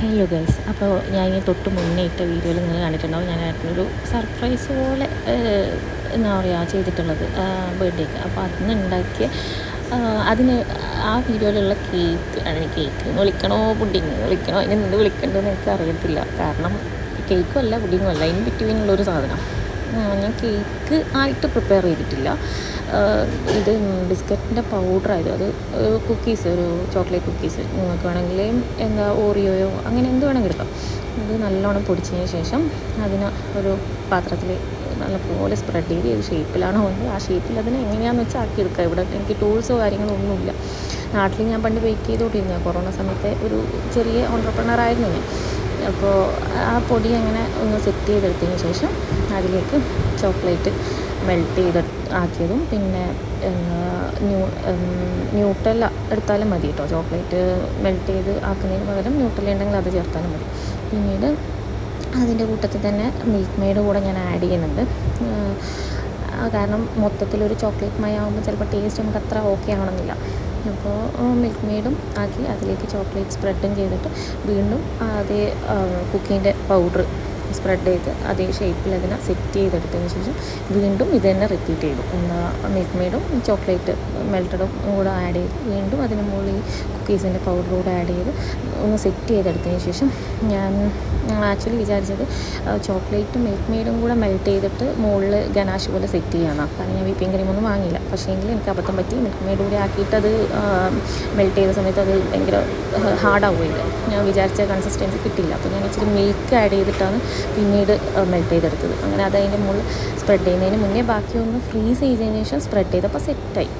Hello guys, അപ്പോൾ ഞാൻ ഈ തൊട്ട് മുന്നേ ഇട്ട വീഡിയോയിൽ നിങ്ങൾ കണ്ടിട്ടുണ്ടാവും. ഞാൻ ഒരു സർപ്രൈസ് പോലെ എന്താ പറയുക ചെയ്തിട്ടുള്ളത് ബർത്ത്ഡേക്ക്. അപ്പോൾ അതിന് ഉണ്ടാക്കിയ അതിന് ആ വീഡിയോയിലുള്ള കേക്ക് ആണ്. കേക്ക് എന്ന് വിളിക്കണോ പുഡിങ് വിളിക്കണോ അതിന് എന്ത് വിളിക്കേണ്ടതെന്ന് എനിക്ക് അറിയത്തില്ല. കാരണം കേക്കും അല്ല പുഡിങ്ങും അല്ല, ഇൻ ബിറ്റ്വീനുള്ളൊരു സാധനം. ഞാൻ കേക്ക് ആയിട്ട് പ്രിപ്പയർ ചെയ്തിട്ടില്ല. ഇത് ബിസ്ക്കറ്റിൻ്റെ പൗഡറായത്, അത് കുക്കീസ്, ഒരു ചോക്ലേറ്റ് കുക്കീസ് നിങ്ങൾക്ക് വേണമെങ്കിൽ എന്താ ഓറിയോയോ അങ്ങനെ എന്ത് വേണമെങ്കിൽ എടുക്കാം. ഇത് നല്ലോണം പൊടിച്ചതിന് ശേഷം അതിന് ഒരു പാത്രത്തിൽ നല്ലപോലെ സ്പ്രെഡ് ചെയ്ത് ഏത് ഷേപ്പിലാണോ വേണ്ടത് ആ ഷേപ്പിൽ അതിനെ എങ്ങനെയാണെന്ന് വെച്ചാൽ ആക്കിയെടുക്കുക. ഇവിടെ എനിക്ക് ടൂൾസോ കാര്യങ്ങളോ ഒന്നുമില്ല. നാട്ടിൽ ഞാൻ പണ്ട് ബേക്ക് ചെയ്തുകൊണ്ടിരുന്നത്, കൊറോണ സമയത്തെ ഒരു ചെറിയ ഓൺട്രപ്രണറായിരുന്നു ഞാൻ. അപ്പോൾ ആ പൊടി അങ്ങനെ ഒന്ന് സെറ്റ് ചെയ്തെടുത്തതിന് ശേഷം അതിലേക്ക് ചോക്ലേറ്റ് മെൽറ്റ് ചെയ്ത് ആക്കിയതും പിന്നെ ന്യൂട്ടെല്ല എടുത്താലും മതി കേട്ടോ. ചോക്ലേറ്റ് മെൽറ്റ് ചെയ്ത് ആക്കുന്നതിന് പകരം ന്യൂട്ടെല്ല ഉണ്ടെങ്കിൽ അത് ചേർത്താലും മതി. പിന്നീട് അതിൻ്റെ കൂട്ടത്തിൽ തന്നെ മിൽക്ക് മെയ്ഡ് കൂടെ ഞാൻ ആഡ് ചെയ്യുന്നുണ്ട്. കാരണം മൊത്തത്തിലൊരു ചോക്ലേറ്റ് മയമാകുമ്പോൾ ചിലപ്പോൾ ടേസ്റ്റ് നമുക്ക് അത്ര ഓക്കെ ആവണമെന്നില്ല. അപ്പോൾ മിൽക്ക് മെയ്ഡും ആക്കി അതിലേക്ക് ചോക്ലേറ്റ് സ്പ്രെഡും ചെയ്തിട്ട് വീണ്ടും അതേ കുക്കിങ്ങിൻ്റെ പൗഡർ സ്പ്രെഡ് ചെയ്ത് അതേ ഷേപ്പിൽ അതിനെ സെറ്റ് ചെയ്തെടുത്തതിന് ശേഷം വീണ്ടും ഇത് തന്നെ റിപ്പീറ്റ് ചെയ്തു. മിൽക്ക് മെയ്ഡും ചോക്ലേറ്റ് മെൽറ്റഡും കൂടെ ആഡ് ചെയ്ത് വീണ്ടും അതിന് മുകളിൽ ഈ കുക്കീസിൻ്റെ പൗഡർ കൂടെ ആഡ് ചെയ്ത് ഒന്ന് സെറ്റ് ചെയ്തെടുത്തതിന് ശേഷം ഞാൻ ആക്ച്വലി വിചാരിച്ചത് ചോക്ലേറ്റും മിൽക്ക് മെയ്ഡും കൂടെ മെൽറ്റ് ചെയ്തിട്ട് മുകളിൽ ഗനാഷ് പോലെ സെറ്റ് ചെയ്യാനാണ്. കാരണം ഞാൻ വിപ്പിംഗ് ക്രീമൊന്നും വാങ്ങിയില്ല. പക്ഷേ എങ്കിൽ എനിക്ക് അബദ്ധം പറ്റി. മിൽക്ക് മെയ്ഡ് കൂടി ആക്കിയിട്ട് അത് മെൽറ്റ് ചെയ്ത സമയത്ത് അത് ഭയങ്കര ഹാർഡാവുകയില്ല. ഞാൻ വിചാരിച്ച കൺസിസ്റ്റൻസി കിട്ടില്ല. അപ്പോൾ ഞാൻ ഇച്ചിരി മിൽക്ക് ആഡ് ചെയ്തിട്ടാണ് പിന്നീട് മെൽറ്റ് ചെയ്തെടുത്തത്. അങ്ങനെ അത് അതിൻ്റെ മുകളിൽ സ്പ്രെഡ് ചെയ്യുന്നതിന് മുന്നേ ബാക്കി ഒന്ന് ഫ്രീസ് ചെയ്തതിന് ശേഷം സ്പ്രെഡ് ചെയ്തപ്പോൾ സെറ്റായി.